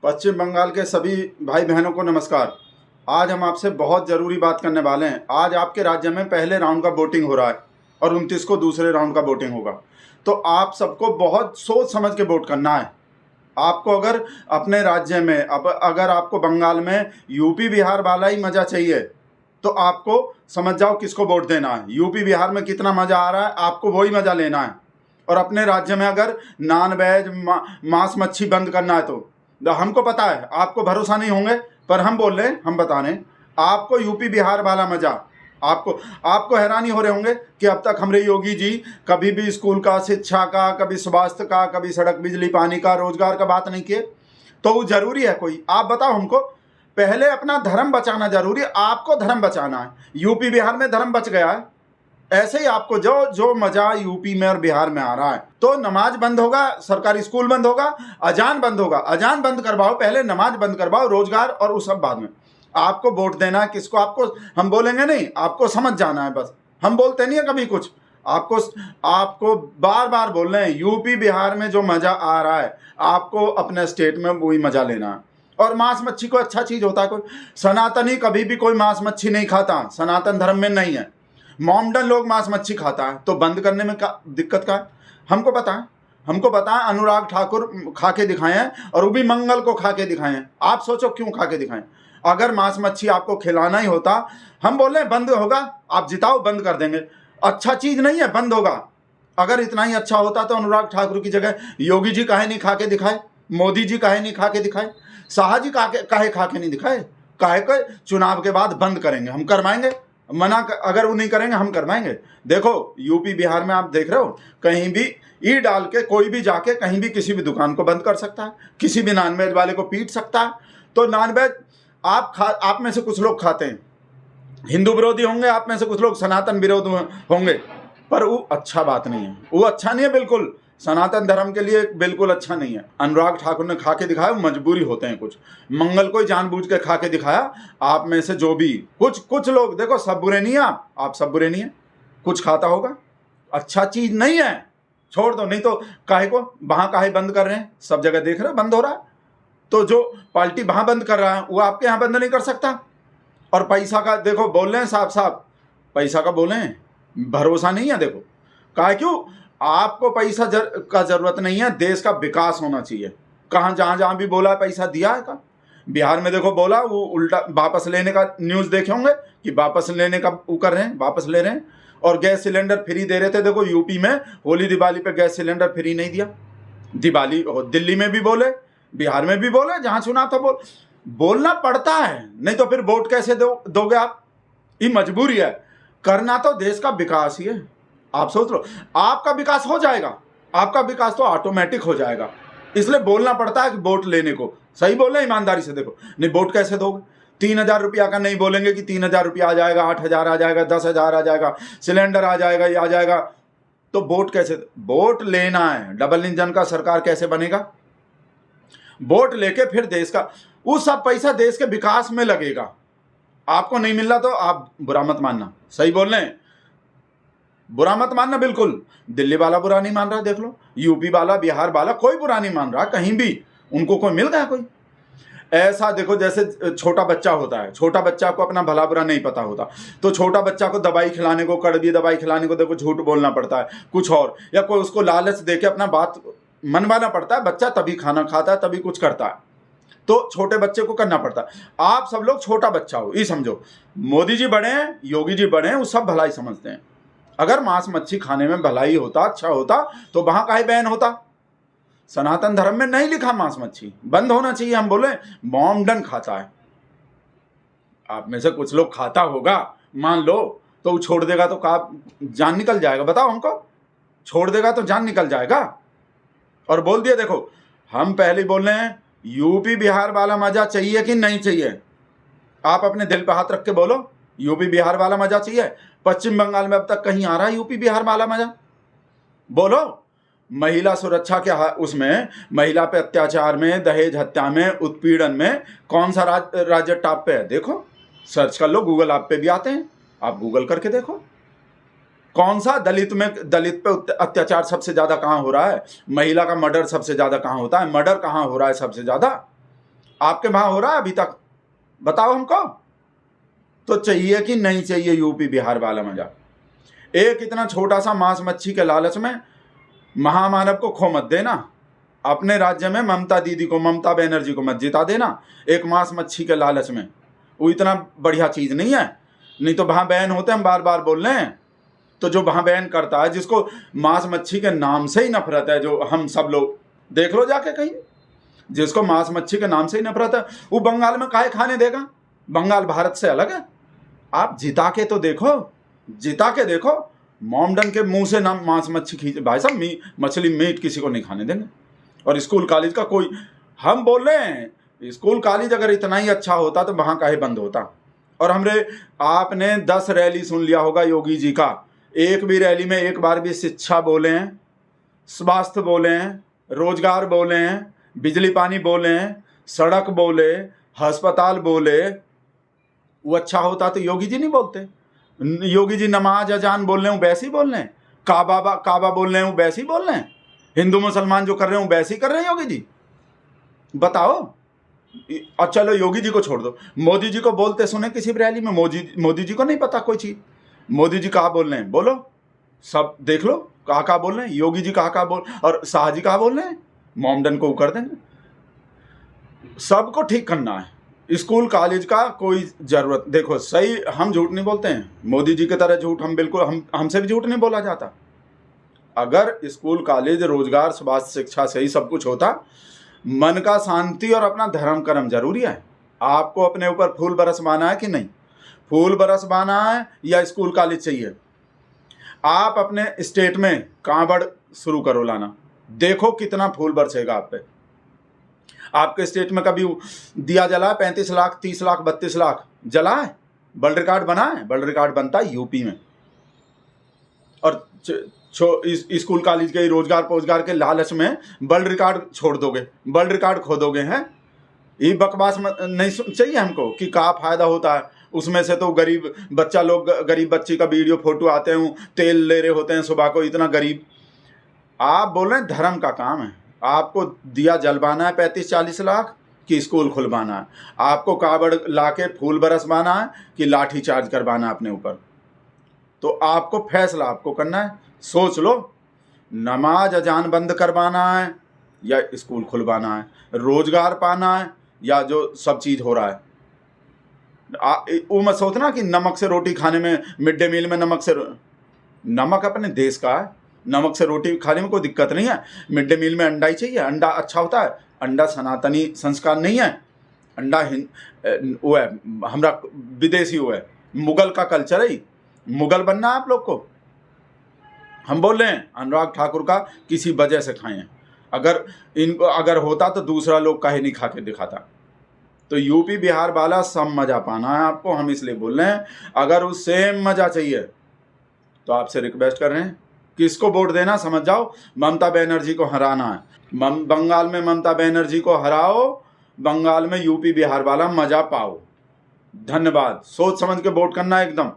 पश्चिम बंगाल के सभी भाई बहनों को नमस्कार। आज हम आपसे बहुत ज़रूरी बात करने वाले हैं। आज आपके राज्य में पहले राउंड का वोटिंग हो रहा है और 29 को दूसरे राउंड का वोटिंग होगा। तो आप सबको बहुत सोच समझ के वोट करना है। आपको अगर अपने राज्य में अगर आपको बंगाल में यूपी बिहार वाला ही मज़ा चाहिए तो आपको समझ जाओ किसको वोट देना है। यूपी बिहार में कितना मज़ा आ रहा है आपको वही मज़ा लेना है। और अपने राज्य में अगर नॉन वेज मांस मच्छी बंद करना है तो हमको पता है आपको भरोसा नहीं होंगे, पर हम बोल रहे हैं, हम बता रहे हैं आपको यूपी बिहार वाला मज़ा। आपको हैरानी हो रहे होंगे कि अब तक हमारे योगी जी कभी भी स्कूल का, शिक्षा का, कभी स्वास्थ्य का, कभी सड़क बिजली पानी का, रोजगार का बात नहीं किए। तो वो जरूरी है कोई? आप बताओ हमको। पहले अपना धर्म बचाना जरूरी है। आपको धर्म बचाना है। यूपी बिहार में धर्म बच गया है, ऐसे ही आपको जो मजा यूपी में और बिहार में आ रहा है। तो नमाज बंद होगा, सरकारी स्कूल बंद होगा, अजान बंद होगा। अजान बंद करवाओ, पहले नमाज बंद करवाओ, रोजगार और उस सब बाद में। आपको वोट देना है किसको? आपको हम बोलेंगे नहीं, आपको समझ जाना है बस। हम बोलते नहीं है कभी कुछ। आपको बार बार बोल रहे हैं यूपी बिहार में जो मजा आ रहा है आपको अपने स्टेट में वही मजा लेना है। और मांस मच्छी को अच्छा चीज होता है कोई? सनातनी कभी भी कोई मांस मच्छी नहीं खाता, सनातन धर्म में नहीं है। मॉमडन लोग मांस मच्छी खाता है, तो बंद करने में क्या दिक्कत का है? हमको पता है अनुराग ठाकुर खा के दिखाए हैं और वो भी मंगल को खा के दिखाए हैं। आप सोचो क्यों खा के दिखाएं? अगर मांस मच्छी आपको खिलाना ही होता, हम बोल रहे हैं बंद होगा, आप जिताओ बंद कर देंगे। अच्छा चीज नहीं है, बंद होगा। अगर इतना ही अच्छा होता तो अनुराग ठाकुर की जगह योगी जी काहे नहीं खा के दिखाए? मोदी जी काहे नहीं खा के दिखाए? शाह जी काहे खा के नहीं दिखाए? काहे के चुनाव के बाद बंद करेंगे? हम करवाएंगे। अगर वो नहीं करेंगे हम करवाएंगे। देखो यूपी बिहार में आप देख रहे हो, कहीं भी ई डाल के कोई भी जाके कहीं भी किसी भी दुकान को बंद कर सकता है, किसी भी नॉनवेज वाले को पीट सकता है। तो नॉनवेज आप में से कुछ लोग खाते हैं, हिंदू विरोधी होंगे, आप में से कुछ लोग सनातन विरोधी होंगे, पर वो अच्छा बात नहीं है। वो अच्छा नहीं है बिल्कुल, सनातन धर्म के लिए बिल्कुल अच्छा नहीं है। अनुराग ठाकुर ने खा के दिखाया, मजबूरी होते हैं कुछ। मंगल को जानबूझ के खा के दिखाया। आप में से जो भी कुछ लोग, देखो सब बुरे नहीं है, आप सब बुरे नहीं है, कुछ खाता होगा, अच्छा चीज नहीं है, छोड़ दो। नहीं तो काहे को वहां काहे बंद कर रहे हैं? सब जगह देख रहे हो बंद हो रहा है। तो जो पार्टी वहां बंद कर रहा है वो आपके यहाँ बंद नहीं कर सकता। और पैसा का देखो बोल रहे हैं साफ साफ, पैसा का बोले हैं, भरोसा नहीं है। देखो काहे क्यों? आपको पैसा का जरूरत नहीं है, देश का विकास होना चाहिए। कहाँ जहां भी बोला पैसा दिया है का? बिहार में देखो बोला, वो उल्टा वापस लेने का न्यूज देखे होंगे कि वापस लेने का वो कर रहे हैं, वापस ले रहे हैं। और गैस सिलेंडर फ्री दे रहे थे। देखो यूपी में होली दिवाली पे गैस सिलेंडर फ्री नहीं दिया। दिवाली दिल्ली में भी बोले, बिहार में भी बोले, जहां चुनाव था बोलना पड़ता है, नहीं तो फिर वोट कैसे दोगे आप? ये मजबूरी है। करना तो देश का विकास ही है। आप सोच लो, आपका विकास हो जाएगा, आपका विकास तो ऑटोमेटिक हो जाएगा। इसलिए बोलना पड़ता है कि वोट लेने को। सही बोल रहे हैं, ईमानदारी से। देखो नहीं वोट कैसे दोगे? 3,000 रुपया का नहीं बोलेंगे कि 3,000 रुपया आ जाएगा, 8,000 आ जाएगा, 10,000 आ जाएगा, सिलेंडर आ जाएगा, ये आ जाएगा। तो वोट कैसे? वोट लेना है। डबल इंजन का सरकार कैसे बनेगा? वोट लेके फिर देश का वो सब पैसा देश के विकास में लगेगा। आपको नहीं मिल रहा तो आप बुरा मत मानना। सही बोल रहे हैं, बुरा मत मानना बिल्कुल। दिल्ली वाला बुरा नहीं मान रहा, देख लो, यूपी वाला, बिहार वाला, कोई बुरा नहीं मान रहा कहीं भी। उनको कोई मिल गया कोई? ऐसा देखो जैसे छोटा बच्चा होता है, छोटा बच्चा को अपना भला बुरा नहीं पता होता, तो छोटा बच्चा को दवाई खिलाने को, कड़वी दवाई खिलाने को देखो झूठ बोलना पड़ता है कुछ और, या कोई उसको लालच देके अपना बात मनवाना पड़ता है। बच्चा तभी खाना खाता है, तभी कुछ करता है। तो छोटे बच्चे को करना पड़ता है। आप सब लोग छोटा बच्चा हो, ये समझो। मोदी जी बड़े हैं, योगी जी बड़े हैं, वो सब भलाई समझते हैं। अगर मांस मच्छी खाने में भलाई होता, अच्छा होता, तो वहां काहे बैन होता? सनातन धर्म में नहीं लिखा मांस मच्छी, बंद होना चाहिए। हम बोले मॉमडन खाता है, आप में से कुछ लोग खाता होगा, मान लो, तो वो छोड़ देगा तो का जान निकल जाएगा? बताओ हमको। छोड़ देगा तो जान निकल जाएगा। और बोल दिया, देखो हम पहले बोल रहे हैं यूपी बिहार वाला मजा चाहिए कि नहीं चाहिए? आप अपने दिल पे हाथ रख के बोलो, यूपी बिहार वाला मजा चाहिए? पश्चिम बंगाल में अब तक कहीं आ रहा है यूपी बिहार वाला मजा? बोलो। महिला सुरक्षा के उसमें, महिला पे अत्याचार में, दहेज हत्या में, उत्पीड़न में कौन सा राज्य टॉप पे है? देखो, सर्च कर लो, गूगल आप पे भी आते हैं, आप गूगल करके देखो कौन सा दलित पे अत्याचार सबसे ज्यादा कहां हो रहा है, महिला का मर्डर सबसे ज्यादा कहां होता है, मर्डर कहां हो रहा है सबसे ज्यादा। आपके वहां हो रहा है अभी तक? बताओ हमको। तो चाहिए कि नहीं चाहिए यूपी बिहार वाला मजा? एक इतना छोटा सा मांस मच्छी के लालच में महामानव को खो मत देना। अपने राज्य में ममता दीदी को, ममता बनर्जी को मत जिता देना एक मांस मच्छी के लालच में। वो इतना बढ़िया चीज नहीं है। नहीं तो वहां बैन होते, हम बार बार बोल रहे हैं। तो जो वहां बैन करता है, जिसको मांस मच्छी के नाम से ही नफरत है, जो हम सब लोग देख लो जाके कहीं, जिसको मांस मच्छी के नाम से ही नफरत है, वो बंगाल में काहे खाने देगा? बंगाल भारत से अलग है। आप जिता के तो देखो, जिता के देखो। मोमडन के मुंह से नाम मांस मच्छी खींचे भाई साहब, मछली मीट किसी को नहीं खाने देंगे। और स्कूल कॉलेज का कोई, हम बोल रहे हैं स्कूल कॉलेज अगर इतना ही अच्छा होता तो वहां काहे बंद होता? और हमरे, आपने 10 रैली सुन लिया होगा योगी जी का, एक भी रैली में एक बार भी शिक्षा बोले हैं, स्वास्थ्य बोले हैं, रोजगार बोले हैं, बिजली पानी बोले हैं, सड़क बोले, अस्पताल बोले। वो अच्छा होता तो योगी जी नहीं बोलते। योगी जी नमाज अजान बोल रहे हैं वैसे ही बोल रहे हैं, काबा बोल रहे हैं वैसे ही बोल रहे हैं, हिंदू मुसलमान जो कर रहे हैं वैसे ही कर रहे हैं योगी जी। बताओ। और चलो योगी जी को छोड़ दो, मोदी जी को बोलते सुने किसी भी रैली में? मोदी जी को नहीं पता कोई चीज। मोदी जी कहा बोल रहे हैं बोलो, सब देख लो कहा बोल रहे हैं। योगी जी कहा बोल, और शाह जी कहा बोल रहे हैं, मोमडन को कर देंगे। सबको ठीक करना है। स्कूल कॉलेज का कोई जरूरत, देखो सही, हम झूठ नहीं बोलते हैं, मोदी जी की तरह झूठ हम बिल्कुल, हमसे भी झूठ नहीं बोला जाता। अगर स्कूल कॉलेज रोजगार स्वास्थ्य शिक्षा से ही सब कुछ होता, मन का शांति और अपना धर्म कर्म जरूरी है। आपको अपने ऊपर फूल बरसवाना है कि नहीं? फूल बरसवाना है या स्कूल कॉलेज चाहिए? आप अपने स्टेट में कांवड़ शुरू करो लाना, देखो कितना फूल बरसेगा आप पे। आपके स्टेट में कभी दिया जला है? 35 लाख, 30 लाख, 32 लाख जला है? वर्ल्ड रिकॉर्ड बना है? वर्ल्ड रिकॉर्ड बनता है यूपी में। और स्कूल कॉलेज के रोजगार पोजगार के लालच में वर्ल्ड रिकॉर्ड छोड़ दोगे, वर्ल्ड रिकॉर्ड खो दोगे हैं? ये बकवास नहीं चाहिए हमको कि क्या फायदा होता है उसमें से। तो गरीब बच्चा लोग, गरीब बच्ची का वीडियो फोटो आते हैं, तेल ले रहे होते हैं सुबह को, इतना गरीब। आप बोल रहे हैं धर्म का काम है, आपको दिया जलवाना है 35-40 लाख कि स्कूल खुलवाना है? आपको कावड़ लाके फूल बरसवाना है कि लाठी चार्ज करवाना है अपने ऊपर? तो आपको फैसला आपको करना है, सोच लो। नमाज अजान बंद करवाना है या स्कूल खुलवाना है? रोजगार पाना है या जो सब चीज हो रहा है? वो मत सोचना कि नमक से रोटी खाने में, मिड डे मील में नमक अपने देश का है, नमक से रोटी खाने में कोई दिक्कत नहीं है। मिड डे मील में अंडा ही चाहिए, अंडा अच्छा होता है। अंडा सनातनी संस्कार नहीं है, अंडा वो है हमारा विदेशी, वो है मुगल का कल्चर है। मुगल बनना है आप लोग को। हम बोल रहे हैं अनुराग ठाकुर का किसी वजह से खाएं, अगर होता तो दूसरा लोग काहे नहीं खा के दिखाता। तो यूपी बिहार वाला सब मजा पाना है आपको, हम इसलिए बोल रहे हैं। अगर उस सेम मजा चाहिए तो आपसे रिक्वेस्ट कर रहे हैं, किसको वोट देना समझ जाओ। ममता बनर्जी को हराना है। बंगाल में ममता बनर्जी को हराओ, बंगाल में यूपी बिहार वाला मजा पाओ। धन्यवाद। सोच समझ के वोट करना एकदम।